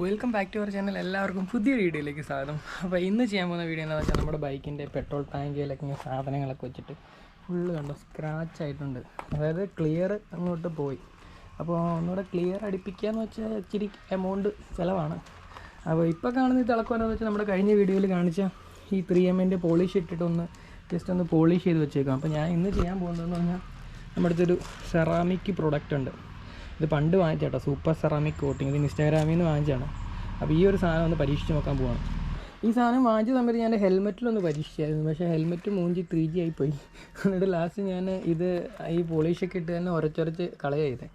Welcome back to our channel. എല്ലാവർക്കും പുതിയൊരു വീഡിയോയിലേക്ക് സ്വാഗതം. അപ്പോൾ ഇന്ന് ചെയ്യാൻ പോകുന്ന വീഡിയോ എന്താണെന്ന് വെച്ചാൽ നമ്മുടെ ബൈക്കിൻ്റെ പെട്രോൾ ടാങ്കിലൊക്കെ സാധനങ്ങളൊക്കെ വെച്ചിട്ട് ഫുള്ള് കണ്ടോ സ്ക്രാച്ച് ആയിട്ടുണ്ട്. അതായത് ക്ലിയർ അങ്ങോട്ട് പോയി. അപ്പോൾ ഒന്നുകൂടെ ക്ലിയർ അടിപ്പിക്കുകയെന്ന് വെച്ചാൽ ഇച്ചിരി എമൗണ്ട് ചിലവാണ്. അപ്പോൾ ഇപ്പോൾ കാണുന്ന ഈ തിളക്കമെന്ന് വെച്ചാൽ നമ്മുടെ കഴിഞ്ഞ വീഡിയോയിൽ കാണിച്ച ഈ 3M പോളിഷ് ഇട്ടിട്ടൊന്ന് ജസ്റ്റ് ഒന്ന് പോളിഷ് ചെയ്ത് വെച്ചേക്കാം. അപ്പോൾ ഞാൻ ഇന്ന് ചെയ്യാൻ പോകുന്നതെന്ന് പറഞ്ഞാൽ നമ്മുടെ അടുത്തൊരു സെറാമിക് പ്രൊഡക്റ്റ് ഉണ്ട്. ഇത് പണ്ട് വാങ്ങിച്ചേട്ടോ, സൂപ്പർ സെറാമിക് കോട്ടിങ്. ഇത് ഇൻസ്റ്റാഗ്രാമിൽ നിന്ന് വാങ്ങിച്ചാണ്. അപ്പോൾ ഈ ഒരു സാധനം ഒന്ന് പരീക്ഷിച്ച് നോക്കാൻ പോവാണ്. ഈ സാധനം വാങ്ങിച്ച സമയത്ത് ഞാൻ ഹെൽമെറ്റിലൊന്ന് പരീക്ഷിച്ചായിരുന്നു, പക്ഷേ ഹെൽമെറ്റ് 3G ആയിപ്പോയി. എന്നിട്ട് ലാസ്റ്റ് ഞാൻ ഇത് ഈ പോളിഷൊക്കെ ഇട്ട് തന്നെ ഉരച്ചുരച്ച് കളയായത്.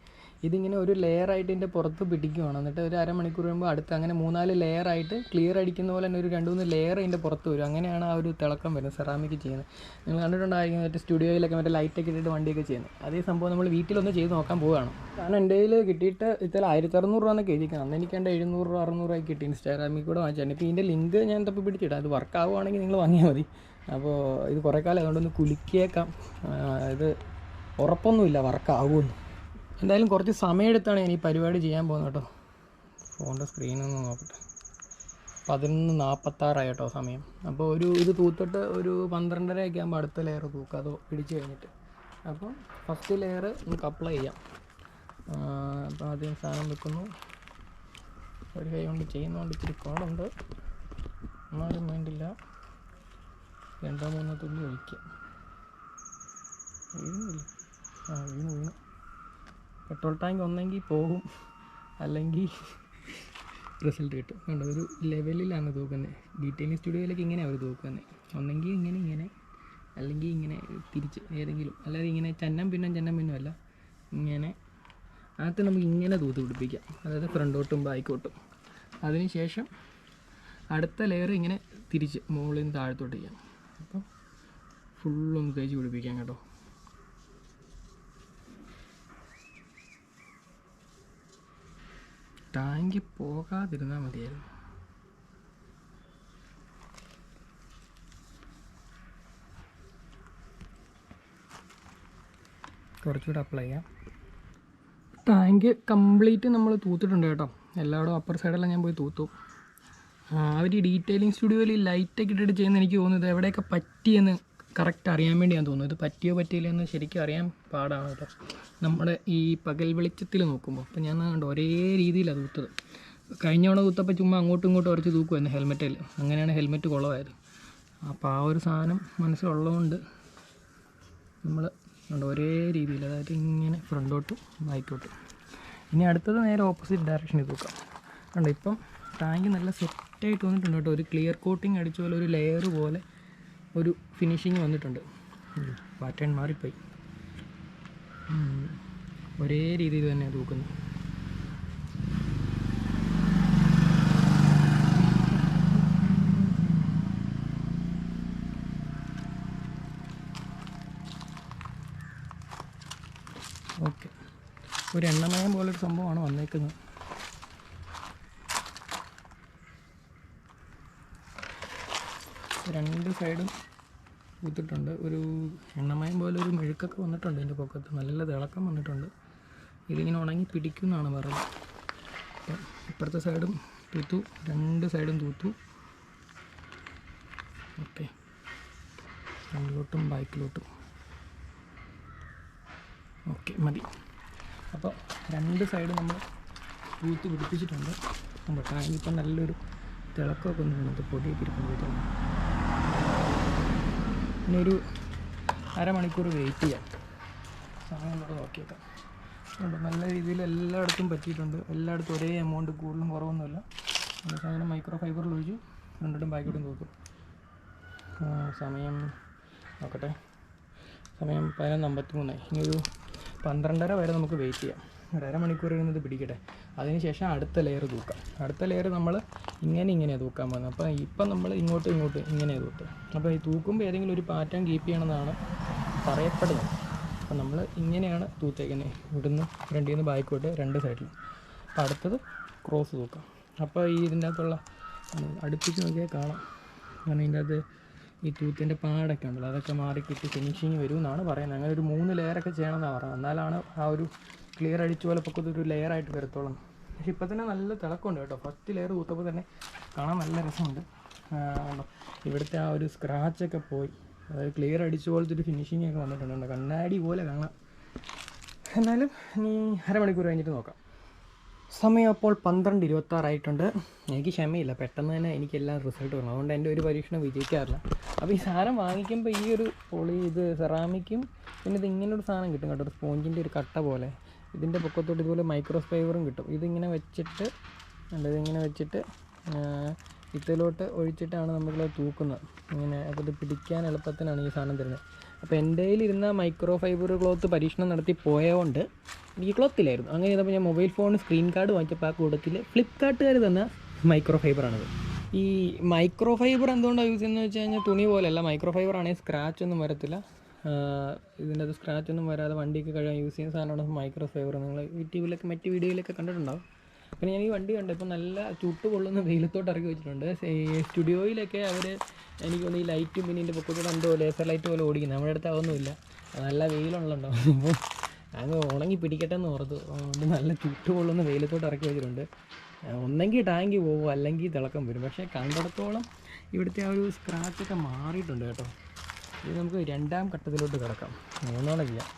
ഇതിങ്ങനെ ഒരു ലെയറായിട്ട് ഇതിൻ്റെ പുറത്ത് പിടിക്കുവാണ്. എന്നിട്ട് ഒരു അരമണിക്കൂർ കഴിയുമ്പോൾ അടുത്ത് അങ്ങനെ 3-4 ലെയറായിട്ട് ക്ലിയർ അടിക്കുന്ന പോലെ തന്നെ ഒരു 2-3 ലെയർ ഇതിൻ്റെ പുറത്ത് വരും. അങ്ങനെയാണ് ആ ഒരു തിളക്കം വരുന്നത് സെറാമിക് ചെയ്യുന്നത്. നിങ്ങൾ കണ്ടിട്ടുണ്ടായിരിക്കും മറ്റേ സ്റ്റുഡിയോയിലൊക്കെ മറ്റേ ലൈറ്റൊക്കെ ഇട്ടിട്ട് വണ്ടിയൊക്കെ ചെയ്യുന്നത്. അതേ സംഭവം നമ്മൾ വീട്ടിലൊന്ന് ചെയ്ത് നോക്കാൻ പോവുകയാണ്. കാരണം എൻ്റെ കയ്യിൽ കിട്ടിയിട്ട് ഇത്തരം 1600 രൂപയെന്നൊക്കെ എഴുതിക്കണം. അന്ന് എനിക്ക് എൻ്റെ 700-600 കിട്ടി. ഇൻസ്റ്റാഗ്രാമിൽ കൂടെ വാങ്ങിച്ചാണ്. ഇപ്പോൾ ഇതിൻ്റെ ലിങ്ക് ഞാൻ തപ്പി പിടിച്ചിട്ടാണ്. അത് വർക്ക് ആവുകയാണെങ്കിൽ നിങ്ങൾ വാങ്ങിയാൽ മതി. അപ്പോൾ ഇത് കുറേ കാലം അതുകൊണ്ടൊന്ന് കുലുക്കിയേക്കാം. ഇത് ഉറപ്പൊന്നുമില്ല വർക്കാവുമെന്ന്. എന്തായാലും കുറച്ച് സമയമെടുത്താണ് ഞാൻ ഈ പരിപാടി ചെയ്യാൻ പോകുന്നത് കേട്ടോ. ഫോണിൻ്റെ സ്ക്രീനൊന്ന് നോക്കട്ടെ. 11:46 കേട്ടോ സമയം. അപ്പോൾ ഇത് തൂത്തിട്ട് ഒരു 12:30 ആകുമ്പോൾ അടുത്ത ലെയർ തൂക്കുക. അത് പിടിച്ച് കഴിഞ്ഞിട്ട് അപ്പം ഫസ്റ്റ് ലെയർ നമുക്ക് അപ്ലൈ ചെയ്യാം. അപ്പോൾ ആദ്യം സാധനം വെക്കുന്നു. ഒരു കൈ കൊണ്ട് ചെയ്യുന്നതുകൊണ്ട് ഇത്തിരി കോടുണ്ട്, എന്നാലും വേണ്ടില്ല. 2-3 തുള്ളി ഒഴിക്കുക. വീഴുന്നില്ല. വീണു. പെട്രോൾ ടാങ്ക് ഒന്നെങ്കിൽ പോകും, അല്ലെങ്കിൽ റിസൾട്ട് കിട്ടും. കണ്ടോ, ഒരു ലെവലിലാണ് തൂക്കുന്നത്. ഡീറ്റെയിലിംഗ് സ്റ്റുഡിയോയിലേക്ക് ഇങ്ങനെ അവർ തൂക്കുന്നത്. ഒന്നെങ്കിൽ ഇങ്ങനെ അല്ലെങ്കിൽ ഇങ്ങനെ തിരിച്ച് ഏതെങ്കിലും, അല്ലാതെ ഇങ്ങനെ ചന്നം പിന്നും അല്ല, ഇങ്ങനെ അതിനകത്ത് നമുക്ക് ഇങ്ങനെ തൂത്ത് പിടിപ്പിക്കാം. അതായത് ഫ്രണ്ടോട്ടും ബാക്കോട്ടും. അതിന് ശേഷം അടുത്ത ലെയർ ഇങ്ങനെ തിരിച്ച് മുകളിൽ നിന്ന് താഴത്തോട്ട് ചെയ്യാം. അപ്പം ഫുള്ളൊന്ന് തേച്ച് പിടിപ്പിക്കാം കേട്ടോ. ടാങ്ക് പോകാതിരുന്നാൽ മതിയായിരുന്നു. കുറച്ചുകൂടെ അപ്ലൈ ചെയ്യാം. ടാങ്ക് കംപ്ലീറ്റ് നമ്മൾ തൂത്തിട്ടുണ്ട് കേട്ടോ. എല്ലായിടും അപ്പർ സൈഡെല്ലാം ഞാൻ പോയി തൂത്തു. അവർ ഈ ഡീറ്റെയിലിംഗ് സ്റ്റുഡിയോയിൽ ലൈറ്റൊക്കെ ഇട്ടിട്ട് ചെയ്യുന്ന എനിക്ക് തോന്നുന്നത് എവിടെയൊക്കെ പറ്റിയെന്ന് കറക്റ്റ് അറിയാൻ വേണ്ടി ഞാൻ തോന്നുന്നു. ഇത് പറ്റിയില്ല എന്ന് ശരിക്കും അറിയാൻ പാടാണ് കേട്ടോ, നമ്മുടെ ഈ പകൽ വെളിച്ചത്തിൽ നോക്കുമ്പോൾ. അപ്പോൾ ഞാൻ കണ്ടോ ഒരേ രീതിയിലാണ് തൂത്തത്. കഴിഞ്ഞ തവണ തൂത്തപ്പോൾ ചുമ്മാ അങ്ങോട്ടും ഇങ്ങോട്ടും ഉരച്ച് തൂക്കുമായിരുന്നു ഹെൽമെറ്റിൽ. അങ്ങനെയാണ് ഹെൽമെറ്റ് കുളമായത്. അപ്പോൾ ആ ഒരു സാധനം മനസ്സിലുള്ളതുകൊണ്ട് നമ്മൾ കണ്ടോ ഒരേ രീതിയിൽ, അതായത് ഇങ്ങനെ ഫ്രണ്ടോട്ടും ബാക്കോട്ടും. ഇനി അടുത്തത് നേരെ ഓപ്പോസിറ്റ് ഡയറക്ഷനിൽ തൂക്കാം. കണ്ടോ ഇപ്പം ടാങ്ക് നല്ല സെറ്റായിട്ട് വന്നിട്ടുണ്ട് കേട്ടോ. ഒരു ക്ലിയർ കോട്ടിങ് അടിച്ച പോലെ ഒരു ലെയർ പോലെ ഒരു ഫിനിഷിങ് വന്നിട്ടുണ്ട്. പാറ്റേൺ മാറിപ്പോയി. ഒരേ രീതിയിൽ തന്നെയാണ് തൂക്കുന്നത്. ഓക്കെ, ഒരു എണ്ണമയം പോലൊരു സംഭവമാണ് വന്നേക്കുന്നത്. രണ്ട് സൈഡും തൂത്തിട്ടുണ്ട്. ഒരു എണ്ണമയം പോലെ ഒരു മെഴുക്കൊക്കെ വന്നിട്ടുണ്ട് ഇതിൻ്റെ പൊക്കത്ത്. നല്ല തിളക്കം വന്നിട്ടുണ്ട്. ഇതിങ്ങനെ ഉണങ്ങി പിടിക്കുമെന്നാണ് പറയുന്നത്. അപ്പം ഇപ്പുറത്തെ സൈഡും തൂത്തു, രണ്ട് സൈഡും തൂത്തു. ഓക്കെ, ഫ്രണ്ടിലോട്ടും ബാക്കിലോട്ടും. ഓക്കെ, മതി. അപ്പോൾ രണ്ട് സൈഡ് നമ്മൾ തൂത്ത് പിടിപ്പിച്ചിട്ടുണ്ട്. നമ്മുടെ ടാങ്ക് ഇപ്പം നല്ലൊരു തിളക്കമൊക്കെ ഒന്നും പൊടിയൊക്കെ ഇരിക്കുമ്പോഴത്തേക്കും പിന്നെ ഒരു അരമണിക്കൂർ വെയിറ്റ് ചെയ്യാം. സമയം നമുക്ക് നോക്കിയേക്കാം. നല്ല രീതിയിൽ എല്ലായിടത്തും പറ്റിയിട്ടുണ്ട്. എല്ലായിടത്തും ഒരേ എമൗണ്ട്, കൂടുതലും കുറവൊന്നുമില്ല. സാധനം മൈക്രോ ഫൈബറിൽ ഒഴിച്ചു ഫ്രണ്ടിട്ടും ബാക്കോട്ടും തൂക്കും. സമയം നോക്കട്ടെ. സമയം 11:53. ഇനി ഒരു 12:30 വരെ നമുക്ക് വെയിറ്റ് ചെയ്യാം. ഒരു അരമണിക്കൂർ ഇരുന്നത് പിടിക്കട്ടെ. അതിനുശേഷം അടുത്ത ലെയർ തൂക്കാം. അടുത്ത ലെയർ നമ്മൾ ഇങ്ങനെ തൂക്കാൻ പോകുന്നത്. അപ്പോൾ ഇപ്പം നമ്മൾ ഇങ്ങോട്ട് ഇങ്ങനെ തൂത്ത്. അപ്പോൾ ഈ തൂക്കുമ്പോൾ ഏതെങ്കിലും ഒരു പാറ്റേൺ കീപ്പ് ചെയ്യണമെന്നാണ് പറയപ്പെടുന്നത്. അപ്പോൾ നമ്മൾ ഇങ്ങനെയാണ് തൂത്തേക്കുന്നത്. ഇവിടുന്ന് ഫ്രണ്ടിൽ നിന്ന് ബാക്കോട്ട് രണ്ട് സൈഡിലും. അപ്പോൾ അടുത്തത് ക്രോസ് തൂക്കാം. അപ്പോൾ ഈ ഇതിൻ്റെ അകത്തുള്ള അടുപ്പിച്ച് നോക്കിയാൽ കാണാം. കാരണം ഇതിൻ്റെ അകത്ത് ഈ തൂത്തിൻ്റെ പാടൊക്കെ ഉണ്ടല്ലോ, അതൊക്കെ മാറിക്കിട്ടി ഫിനിഷിങ് വരും എന്നാണ് പറയുന്നത്. അങ്ങനെ ഒരു 3 ലെയറൊക്കെ ചെയ്യണമെന്നാണ് പറയുന്നത്. എന്നാലാണ് ആ ഒരു ക്ലിയർ അടിച്ച പോലെ പൊക്കത്തൊരു ലെയറായിട്ട് വരത്തോളം. പക്ഷെ ഇപ്പോൾ തന്നെ നല്ല തിളക്കമുണ്ട് കേട്ടോ. ഫസ്റ്റ് ലെയർ തൂത്തപ്പോൾ തന്നെ കാണാൻ നല്ല രസമുണ്ട്. ഇവിടുത്തെ ആ ഒരു സ്ക്രാച്ചൊക്കെ പോയി, അതായത് ക്ലിയർ അടിച്ച പോലത്തെ ഒരു ഫിനിഷിംഗ് ഒക്കെ വന്നിട്ടുണ്ട്. കണ്ണാടി പോലെ കാണാം. എന്നാലും ഇനി അരമണിക്കൂർ കഴിഞ്ഞിട്ട് നോക്കാം. സമയം അപ്പോൾ 12:26 എനിക്ക് ക്ഷമയില്ല, പെട്ടെന്ന് തന്നെ എനിക്കെല്ലാം റിസൾട്ട് വരണം. അതുകൊണ്ട് എൻ്റെ ഒരു പരീക്ഷണം വിജയിക്കാറില്ല. അപ്പോൾ ഈ സാധനം വാങ്ങിക്കുമ്പോൾ ഈ ഒരു ഇത് സെറാമിക്കും പിന്നെ ഇത് ഇങ്ങനൊരു സാധനം കിട്ടും കേട്ടോ, ഒരു സ്പോഞ്ചിൻ്റെ ഒരു കട്ട പോലെ. ഇതിൻ്റെ പൊക്കത്തോട്ട് ഇതുപോലെ മൈക്രോ ഫൈബറും കിട്ടും. ഇതിങ്ങനെ വെച്ചിട്ട് ഇതിങ്ങനെ വെച്ചിട്ട് ഇതിലോട്ട് ഒഴിച്ചിട്ടാണ് നമ്മളത് തൂക്കുന്നത് ഇങ്ങനെ. അപ്പോൾ ഇത് പിടിക്കാൻ എളുപ്പത്തിനാണ് ഈ സാധനം തരുന്നത്. അപ്പോൾ എൻ്റെ കയ്യിലിരുന്ന മൈക്രോ ഫൈബർ ക്ലോത്ത് പരീക്ഷണം നടത്തി പോയതുകൊണ്ട് ഈ ക്ലോത്തിലായിരുന്നു. അങ്ങനെ ചെയ്തപ്പോൾ ഞാൻ മൊബൈൽ ഫോൺ സ്ക്രീൻ കാർഡ് വാങ്ങിച്ചപ്പോൾ ആ കൂട്ടത്തിൽ ഫ്ലിപ്കാർട്ടുകാർ തന്ന മൈക്രോ ഫൈബറാണിത്. ഈ മൈക്രോ ഫൈബർ എന്തുകൊണ്ടാണ് യൂസ് ചെയ്യുന്നത് വെച്ച് കഴിഞ്ഞാൽ തുണി പോലെയല്ല, മൈക്രോ ഫൈബർ ആണെങ്കിൽ സ്ക്രാച്ച് ഒന്നും വരത്തില്ല. ഇതിൻ്റെ അത് സ്ക്രാച്ചൊന്നും വരാതെ വണ്ടിക്ക് കഴുകാൻ യൂസ് ചെയ്യുന്ന സാധനമാണ് മൈക്രോ ഫൈബർ. നിങ്ങൾ യൂട്യൂബിലൊക്കെ മറ്റ് വീഡിയോയിലൊക്കെ കണ്ടിട്ടുണ്ടാവും. പിന്നെ ഞാൻ ഈ വണ്ടി കണ്ടു, ഇപ്പോൾ നല്ല ചുട്ട് കൊള്ളുന്ന വെയിലത്തോട്ട് ഇറക്കി വെച്ചിട്ടുണ്ട്. സ്റ്റുഡിയോയിലൊക്കെ അവർ എനിക്കൊന്ന് ഈ ലൈറ്റും പിന്നെ ഇതിൻ്റെ പൊക്കത്തോടെ എന്തോ ലേസർ ലൈറ്റ് പോലെ ഓടിക്കുന്നത്. നമ്മുടെ അടുത്ത് അതൊന്നുമില്ല, നല്ല വെയിലുള്ളതുണ്ടാവും. അപ്പോൾ അങ്ങ് ഉണങ്ങി പിടിക്കട്ടെ എന്ന് ഓർത്തു. അതുകൊണ്ട് നല്ല ചുട്ട് കൊള്ളുന്ന വെയിലത്തോട്ട് ഇറക്കി വെച്ചിട്ടുണ്ട്. ഒന്നെങ്കിൽ ടാങ്ക് പോകും അല്ലെങ്കിൽ തിളക്കം വരും. പക്ഷേ കണ്ടിടത്തോളം ഇവിടുത്തെ ആ ഒരു സ്ക്രാച്ചൊക്കെ മാറിയിട്ടുണ്ട് കേട്ടോ. ഇത് നമുക്ക് രണ്ടാം ഘട്ടത്തിലോട്ട് കിടക്കാം, മൂന്നോളം ചെയ്യാം.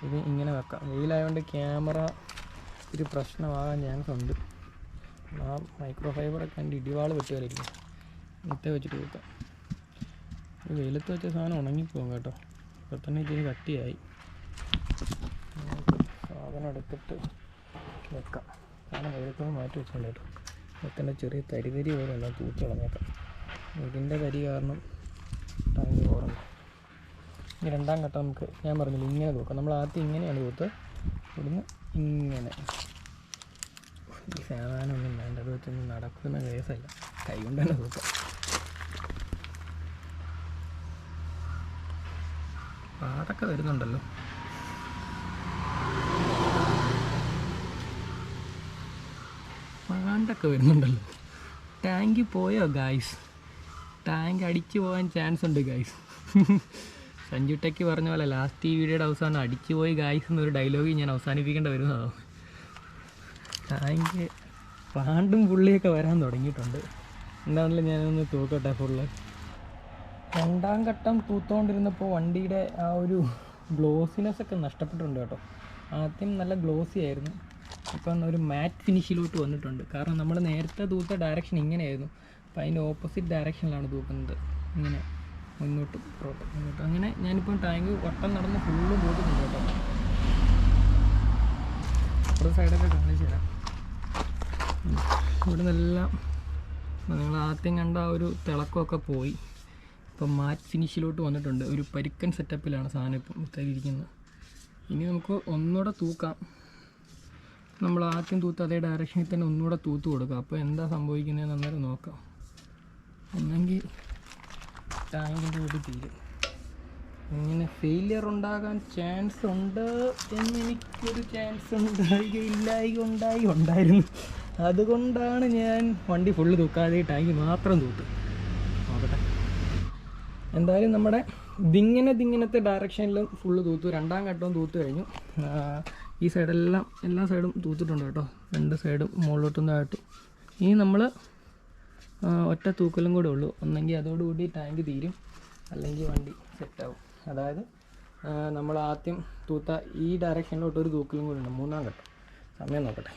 ഇത് ഇങ്ങനെ വെക്കാം. വെയിലായതുകൊണ്ട് ക്യാമറ ഒരു പ്രശ്നമാകാൻ ചാൻസ് ഉണ്ട്. ആ മൈക്രോ ഫൈബറൊക്കെ എൻ്റെ ഇടിവാൾ വെട്ടുകാരായിരിക്കും. ഇത്തെ വെച്ചിട്ട് വെക്കാം. ഈ വെയിലത്ത് വെച്ച സാധനം ഉണങ്ങിപ്പോകും കേട്ടോ. ഇപ്പോൾ തന്നെ ഇതിന് കട്ടിയായി. സാധനം എടുത്തിട്ട് വെക്കാം. സാധനം വെയിലത്തൊന്ന് മാറ്റി വെച്ചാൽ കേട്ടോ. വെക്കേണ്ട ചെറിയ തരിതരി പോലെ എല്ലാം തൂത്ത് കളഞ്ഞേക്കാം. ഇതിൻ്റെ തരി കാരണം ടാങ്ക് ഓർമ്മ. ഈ രണ്ടാം ഘട്ടം നമുക്ക് ഞാൻ പറഞ്ഞില്ല ഇങ്ങനെ തൂക്കാം. നമ്മൾ ആദ്യം ഇങ്ങനെയാണ് തൂത്ത്, ഇവിടുന്ന് ഇങ്ങനെ. ഈ സാധനമൊന്നും വേണ്ട, അത് വെച്ചൊന്നും നടക്കുന്ന കേസല്ല, കൈ കൊണ്ട് തന്നെ തൂക്കാം. പാടൊക്കെ വരുന്നുണ്ടല്ലോ. പാണ്ടൊക്കെ വരുന്നുണ്ടല്ലോ. ടാങ്ക് പോയോ ഗായ്സ്? ടാങ്ക് അടിച്ചു പോകാൻ ചാൻസ് ഉണ്ട് ഗായ്സ്. സഞ്ജുട്ടയ്ക്ക് പറഞ്ഞ പോലെ ലാസ്റ്റ് ഈ വീഡിയോയുടെ അവസാനം അടിച്ചു പോയി ഗായ്സ് എന്നൊരു ഡയലോഗ് ഞാൻ അവസാനിപ്പിക്കേണ്ട വരുന്നതാവും. ടാങ്ക് പാണ്ടും പുള്ളിയൊക്കെ വരാൻ തുടങ്ങിയിട്ടുണ്ട്. എന്താണെങ്കിലും ഞാനൊന്ന് തൂക്കട്ടെ ഫുള്ള്. രണ്ടാം ഘട്ടം തൂത്തുകൊണ്ടിരുന്നപ്പോൾ വണ്ടിയുടെ ആ ഒരു ഗ്ലോസിനെസ് ഒക്കെ നഷ്ടപ്പെട്ടിട്ടുണ്ട് കേട്ടോ. ആദ്യം നല്ല ഗ്ലോസി ആയിരുന്നു, ഇപ്പം ഒരു മാറ്റ് ഫിനിഷിലോട്ട് വന്നിട്ടുണ്ട്. കാരണം നമ്മൾ നേരത്തെ തൂത്ത ഡയറക്ഷൻ ഇങ്ങനെയായിരുന്നു, അപ്പോൾ അതിൻ്റെ ഓപ്പോസിറ്റ് ഡയറക്ഷനിലാണ് തൂക്കുന്നത്. ഇങ്ങനെ മുന്നോട്ട് മുന്നോട്ട് അങ്ങനെ. ഞാനിപ്പം ടാങ്ക് വട്ടം നടന്ന് ഫുള്ള് തൂക്കുന്നുണ്ട് കേട്ടോ. അപ്പുറത്തെ സൈഡൊക്കെ കാണിച്ചു തരാം. ഇവിടെ നിന്നെല്ലാം നിങ്ങൾ ആദ്യം കണ്ട ആ ഒരു തിളക്കമൊക്കെ പോയി, ഇപ്പം മാറ്റ് ഫിനിഷിലോട്ട് വന്നിട്ടുണ്ട്. ഒരു പരുക്കൻ സെറ്റപ്പിലാണ് സാധനം ഇപ്പം തരിയിരിക്കുന്നത്. ഇനി നമുക്ക് ഒന്നുകൂടെ തൂക്കാം. നമ്മൾ ആദ്യം തൂത്ത് അതേ ഡയറക്ഷനിൽ തന്നെ ഒന്നുകൂടെ തൂത്ത് കൊടുക്കാം. അപ്പോൾ എന്താ സംഭവിക്കുന്നതെന്ന് അന്നേരം നോക്കാം. ഒന്നെങ്കിൽ ടാങ്കിൻ്റെ കൂടി തീരും. ഇങ്ങനെ ഫെയിലിയർ ഉണ്ടാകാൻ ചാൻസ് ഉണ്ട് എന്നെനിക്കൊരു ചാൻസ് ഉണ്ടായിരുന്നു. അതുകൊണ്ടാണ് ഞാൻ വണ്ടി ഫുള്ള് തൂക്കാതെ ടാങ്ക് മാത്രം തൂത്ത്. നോക്കട്ടെ. എന്തായാലും നമ്മുടെ ദിങ്ങനത്തെ ഡയറക്ഷനിലും ഫുള്ള് തൂത്തു. രണ്ടാം ഘട്ടവും തൂത്ത് കഴിഞ്ഞു. ഈ സൈഡെല്ലാം എല്ലാ സൈഡും തൂത്തിട്ടുണ്ട് കേട്ടോ, രണ്ട് സൈഡും മുകളിലോട്ടും താഴോട്ടും. ഇനി നമ്മൾ ഒറ്റ തൂക്കലും കൂടെ ഉള്ളൂ. ഒന്നെങ്കിൽ അതോടുകൂടി ടാങ്ക് തീരും, അല്ലെങ്കിൽ വണ്ടി സെറ്റാവും. അതായത് നമ്മൾ ആദ്യം തൂത്ത ഈ ഡയറക്ഷനിലോട്ട് ഒരു തൂക്കലും കൂടെ ഉണ്ട്, മൂന്നാം ഘട്ടം. സമയം നോക്കട്ടെ,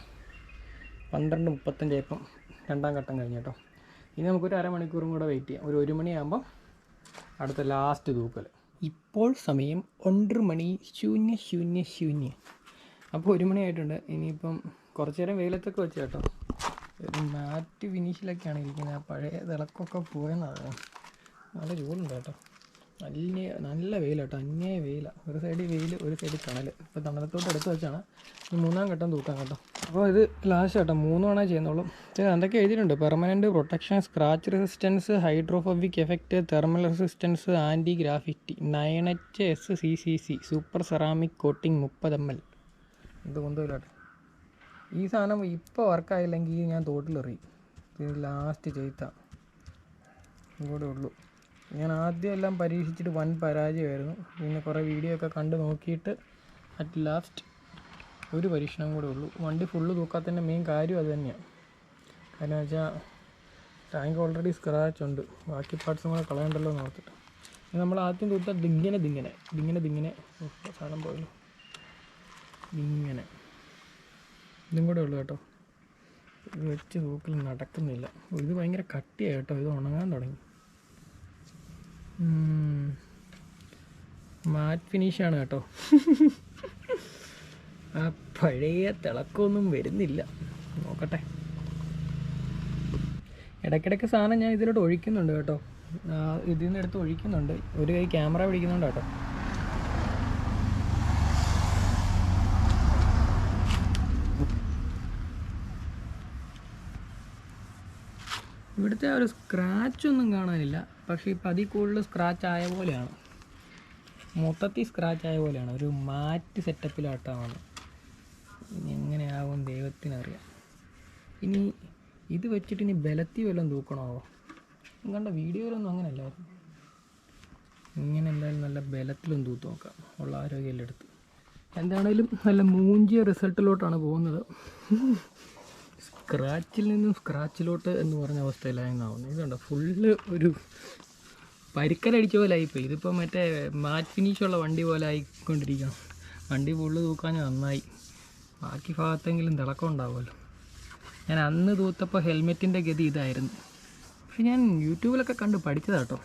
12:35 ആയപ്പം രണ്ടാം ഘട്ടം കഴിഞ്ഞു കേട്ടോ. ഇനി നമുക്കൊരു അരമണിക്കൂറും കൂടെ വെയിറ്റ് ചെയ്യാം. ഒരു 1 മണിയാകുമ്പം അടുത്ത ലാസ്റ്റ് തൂക്കൽ. ഇപ്പോൾ സമയം 1:00. അപ്പോൾ 1 മണിയായിട്ടുണ്ട്. ഇനിയിപ്പം കുറച്ച് നേരം വെയിലത്തൊക്കെ വെച്ച് കേട്ടോ. ഒരു മാറ്റ് ഫിനിഷിലൊക്കെയാണ് ഇരിക്കുന്നത്. ആ പഴയ തിളക്കമൊക്കെ പോയെന്നാണ്. നല്ല ചൂടുണ്ട് കേട്ടോ, നല്ല വെയിൽ കേട്ടോ, അന്യായ വെയിലാണ്. ഒരു സൈഡിൽ വെയിൽ, ഒരു സൈഡിൽ കണൽ. ഇപ്പോൾ തണലത്തോട്ട് എടുത്ത് വെച്ചാണ് ഈ മൂന്നാം ഘട്ടം തൂക്കാൻ കേട്ടോ. അപ്പോൾ ഇത് ലാസ്റ്റ് കേട്ടോ, 3 തവണ ചെയ്യുന്നുള്ളൂ. എന്തൊക്കെ എഴുതിയിട്ടുണ്ട്: permanent protection, scratch resistance, hydrophobic effect, thermal resistance, anti graffiti, 9HSCCC, super ceramic coating 30 ml. ഇത് കൊണ്ടുപോയില്ലോട്ടെ. ഈ സാധനം ഇപ്പോൾ വർക്കായില്ലെങ്കിൽ ഞാൻ തോട്ടിലെറിയും. ഇത് ലാസ്റ്റ് ചെയ്താൽ ഇങ്ങോട്ടേ ഉള്ളൂ. ഞാൻ ആദ്യം എല്ലാം പരീക്ഷിച്ചിട്ട് വൻ പരാജയമായിരുന്നു. പിന്നെ കുറേ വീഡിയോ ഒക്കെ കണ്ട് നോക്കിയിട്ട് അറ്റ് ലാസ്റ്റ് ഒരു പരീക്ഷണം കൂടെ ഉള്ളൂ. വണ്ടി ഫുള്ള് തൂക്കാത്തതിൻ്റെ മെയിൻ കാര്യം അത് തന്നെയാണ്. കാരണം വെച്ചാൽ ടാങ്ക് ഓൾറെഡി സ്ക്രാച്ച് ഉണ്ട്, ബാക്കി പാർട്സും കൂടെ കളയണ്ടല്ലോ എന്ന് ഓർത്തിട്ട്. നമ്മൾ ആദ്യം തൂത്താൽ ദിങ്ങനെ സാധനം പോയല്ലോ, ഇങ്ങനെ ഇതും കൂടെ ഉള്ളു കേട്ടോ. ഇത് വെച്ച് തൂക്കൽ നടക്കുന്നില്ല. ഇത് ഭയങ്കര കട്ടിയാണ് കേട്ടോ, ഇത് ഉണങ്ങാൻ തുടങ്ങി. മാറ്റ് ഫിനിഷാണ് കേട്ടോ. ആ പഴയ തിളക്കമൊന്നും വരുന്നില്ല. നോക്കട്ടെ. ഇടയ്ക്കിടയ്ക്ക് സാധനം ഞാൻ ഇതിലോട്ട് ഒഴിക്കുന്നുണ്ട് കേട്ടോ, ഇതിൽ നിന്ന് എടുത്ത് ഒഴിക്കുന്നുണ്ട്. ഒരു കൈ ക്യാമറ പിടിക്കുന്നുണ്ട് കേട്ടോ. ഇവിടുത്തെ ആ ഒരു സ്ക്രാച്ചൊന്നും കാണാനില്ല, പക്ഷേ ഇപ്പം അതിൽ കൂടുതൽ സ്ക്രാച്ച് ആയ പോലെയാണ്, മൊത്തത്തിൽ സ്ക്രാച്ച് ആയ പോലെയാണ്. ഒരു മാറ്റ് സെറ്റപ്പിലാട്ടാണ്. ഇനി എങ്ങനെയാവും ദൈവത്തിനറിയാം. ഇനി ഇത് വെച്ചിട്ട് ഇനി ബലത്തി വല്ലതും തൂക്കണോ? കണ്ട വീഡിയോയിലൊന്നും അങ്ങനെയല്ലായിരുന്നു. ഇങ്ങനെ എന്തായാലും നല്ല ബലത്തിലൊന്നും തൂത്ത് നോക്കാം, ഉള്ള ആരോഗ്യമെല്ലാം എടുത്ത്. എന്താണേലും നല്ല മൂഞ്ചിയ റിസൾട്ടിലോട്ടാണ് പോകുന്നത്. സ്ക്രാച്ചിൽ നിന്നും സ്ക്രാച്ചിലോട്ട് എന്ന് പറഞ്ഞ അവസ്ഥയിലായെന്നാവുന്നത്. ഇതുണ്ടോ, ഫുള്ള് ഒരു പരിക്കലടിച്ച പോലെ ആയിപ്പോയി. ഇതിപ്പോൾ മറ്റേ മാറ്റ് ഫിനിഷുള്ള വണ്ടി പോലെ ആയിക്കൊണ്ടിരിക്കണം. വണ്ടി ഫുള്ള് തൂക്കാൻ നന്നായി, ബാക്കി ഭാഗത്തെങ്കിലും തിളക്കം ഉണ്ടാവുമല്ലോ. ഞാൻ അന്ന് തൂത്തപ്പോൾ ഹെൽമെറ്റിൻ്റെ ഗതി ഇതായിരുന്നു. പക്ഷെ ഞാൻ യൂട്യൂബിലൊക്കെ കണ്ട് പഠിച്ചതാട്ടോ.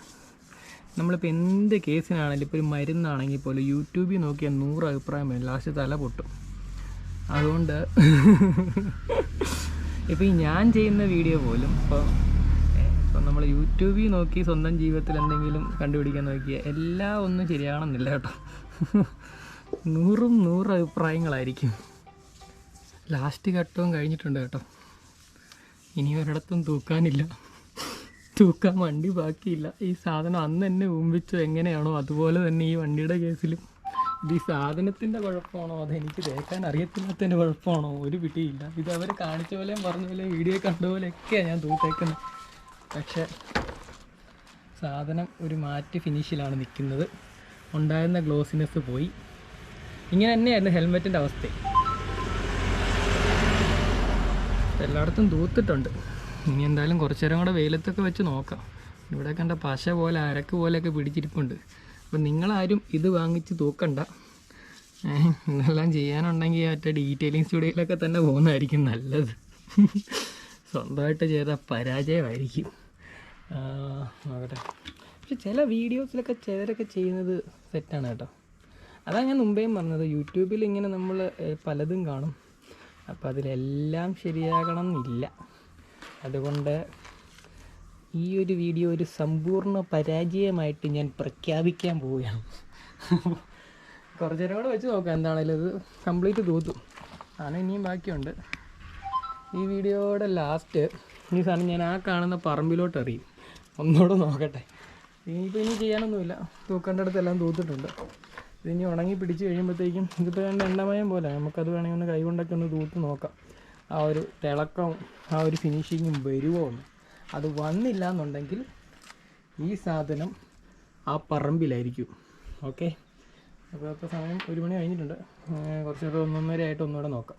നമ്മളിപ്പോൾ എന്ത് കേസിനാണെങ്കിലും, ഇപ്പോൾ ഒരു മരുന്നാണെങ്കിൽ പോലും യൂട്യൂബിൽ നോക്കിയാൽ 100 അഭിപ്രായം വരും, ലാസ്റ്റ് തല പൊട്ടും. അതുകൊണ്ട് ഇപ്പോൾ ഈ ഞാൻ ചെയ്യുന്ന വീഡിയോ പോലും ഇപ്പം നമ്മൾ യൂട്യൂബിൽ നോക്കി സ്വന്തം ജീവിതത്തിൽ എന്തെങ്കിലും കണ്ടുപിടിക്കാൻ നോക്കിയാൽ എല്ലാം ഒന്നും ശരിയാണെന്നില്ല കേട്ടോ. 100 അഭിപ്രായങ്ങളായിരിക്കും. ലാസ്റ്റ് ഘട്ടവും കഴിഞ്ഞിട്ടുണ്ട് കേട്ടോ. ഇനി ഒരിടത്തും തൂക്കാനില്ല, തൂക്കാൻ വണ്ടി ബാക്കിയില്ല. ഈ സാധനം അന്ന് എന്നെ ഊമ്പിച്ചോ എങ്ങനെയാണോ അതുപോലെ തന്നെ ഈ വണ്ടിയുടെ കേസിലും. ഇത് ഈ സാധനത്തിൻ്റെ കുഴപ്പമാണോ അതെനിക്ക് തേക്കാൻ അറിയത്തില്ലാത്തതിൻ്റെ കുഴപ്പമാണോ ഒരു പിടിയില്ല. ഇത് അവർ കാണിച്ച പോലെയും പറഞ്ഞ പോലെയും വീഡിയോ കണ്ട പോലെയൊക്കെയാണ് ഞാൻ തൂത്തേക്കുന്നത്. പക്ഷേ സാധനം ഒരു മാറ്റ് ഫിനിഷിലാണ് നിൽക്കുന്നത്. ഉണ്ടായിരുന്ന ഗ്ലോസിനെസ് പോയി. ഇങ്ങനെ തന്നെയായിരുന്നു ഹെൽമെറ്റിൻ്റെ അവസ്ഥ. എല്ലായിടത്തും തൂത്തിട്ടുണ്ട്. ഇനി എന്തായാലും കുറച്ച് നേരം കൂടെ വെയിലത്തൊക്കെ വെച്ച് നോക്കാം. ഇവിടെ കണ്ട പശ പോലെ അരക്ക് പോലെയൊക്കെ പിടിച്ചിരിപ്പുണ്ട്. അപ്പം നിങ്ങളാരും ഇത് വാങ്ങിച്ച് തൂക്കണ്ട. ഇതെല്ലാം ചെയ്യാനുണ്ടെങ്കിൽ മറ്റേ ഡീറ്റെയിലിംഗ് സ്റ്റുഡിയോയിലൊക്കെ തന്നെ പോകുന്നതായിരിക്കും നല്ലത്. സ്വന്തമായിട്ട് ചെയ്താൽ പരാജയമായിരിക്കും. നോക്കട്ടെ. പക്ഷെ ചില വീഡിയോസിലൊക്കെ ചിലരൊക്കെ ചെയ്യുന്നത് സെറ്റാണ് കേട്ടോ. അതാണ് ഞാൻ മുമ്പേയും പറഞ്ഞത്, യൂട്യൂബിൽ ഇങ്ങനെ നമ്മൾ പലതും കാണും. അപ്പോൾ അതിലെല്ലാം ശരിയാകണം എന്നില്ല. അതുകൊണ്ട് ഈ ഒരു വീഡിയോ ഒരു സമ്പൂർണ്ണ പരാജയമായിട്ട് ഞാൻ പ്രഖ്യാപിക്കാൻ പോവുകയാണ്. കുറച്ച് നേരം കൂടെ വെച്ച് നോക്കാം. എന്താണേലും ഇത് കംപ്ലീറ്റ് തൂത്തും. സാധനം ഇനിയും ബാക്കിയുണ്ട്. ഈ വീഡിയോയുടെ ലാസ്റ്റ് ഈ സാധനം ഞാൻ ആ കാണുന്ന പറമ്പിലോട്ട് എറിയും. ഒന്നുകൂടെ നോക്കട്ടെ. ഇനിയിപ്പോൾ ഇനി ചെയ്യാനൊന്നുമില്ല, തൂക്കേണ്ടടുത്തെല്ലാം തൂത്തിട്ടുണ്ട്. ഇതിനി ഉണങ്ങി പിടിച്ച് കഴിയുമ്പോഴത്തേക്കും ഇതിപ്പോൾ എൻ്റെ എണ്ണമയം പോലെ നമുക്കത് വേണമെങ്കിൽ ഒന്ന് കൈകൊണ്ടൊക്കെ ഒന്ന് തൂത്ത് നോക്കാം. ആ ഒരു തിളക്കവും ആ ഒരു ഫിനിഷിങ്ങും വരുമോ എന്ന്. അത് വന്നില്ല എന്നുണ്ടെങ്കിൽ ഈ സാധനം ആ പറമ്പിലായിരിക്കും. ഓക്കെ, അപ്പോൾ സമയം 1 മണി കഴിഞ്ഞിട്ടുണ്ട്. കുറച്ച് 1:30 ആയിട്ട് ഒന്നുകൂടെ നോക്കാം.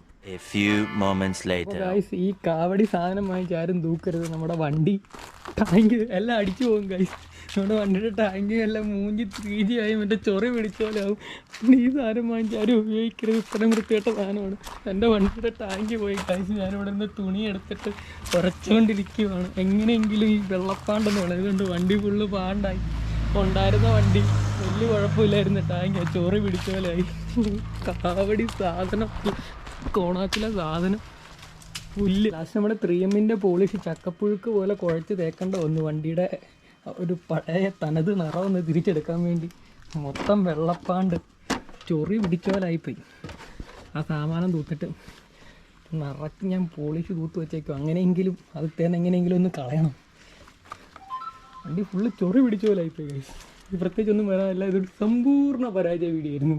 ഗൈസ്, ഈ കാവടി സാധനം വാങ്ങിച്ച് ആരും തൂക്കരുത്. നമ്മുടെ വണ്ടി ടാങ്ക് എല്ലാം അടിച്ചു പോകും ഗൈസ്. നമ്മുടെ വണ്ടിയുടെ ടാങ്ക് എല്ലാം മൂഞ്ചി 3G ആയി മറ്റേ ചൊറി പിടിച്ച പോലെ ആവും. ഈ സാധനം വാങ്ങിച്ച് ആരും ഉപയോഗിക്കരുത്. ഇത്രയും വൃത്തികെട്ട സാധനമാണ്. എൻ്റെ വണ്ടിയുടെ ടാങ്ക് പോയി ഗൈസ്. ഞാനിവിടെ നിന്ന് തുണി എടുത്തിട്ട് കുറച്ചുകൊണ്ടിരിക്കുകയാണ്. എങ്ങനെയെങ്കിലും ഈ വെള്ളപ്പാണ്ടെന്ന് പറയുന്നത് വണ്ടി ഫുള്ള് പാണ്ടായി. ഉണ്ടായിരുന്ന വണ്ടി വലിയ കുഴപ്പമില്ലായിരുന്നു, ടാങ്ക് ചോറി പിടിച്ച പോലെ ആയി. കാവടി സാധനം, കോണാച്ചിലെ സാധനം പുല്ല്. ലാസ്റ്റ് നമ്മുടെ 3Mൻ്റെ പോളിഷ് ചക്കപ്പുഴുക്ക് പോലെ കുഴച്ച് തേക്കേണ്ട വന്നു. വണ്ടിയുടെ ഒരു പഴയ തനത് നിറമൊന്ന് തിരിച്ചെടുക്കാൻ വേണ്ടി മൊത്തം വെള്ളപ്പാണ്ട് ചൊറി പിടിച്ച പോലെ ആയിപ്പോയി. ആ സാമാനം തൂത്തിട്ട് നിറച്ച് ഞാൻ പോളിഷ് തൂത്ത് വെച്ചേക്കും. അങ്ങനെയെങ്കിലും അത് തേന്ന് എങ്ങനെയെങ്കിലും ഒന്ന് കളയണം. വണ്ടി ഫുള്ള് ചൊറി പിടിച്ച പോലെ ആയിപ്പോയി ഗൈസ്. പ്രത്യേകിച്ചൊന്നും വരാനില്ല. ഇതൊരു സമ്പൂർണ്ണ പരാജയ വീഡിയോ ആയിരുന്നു.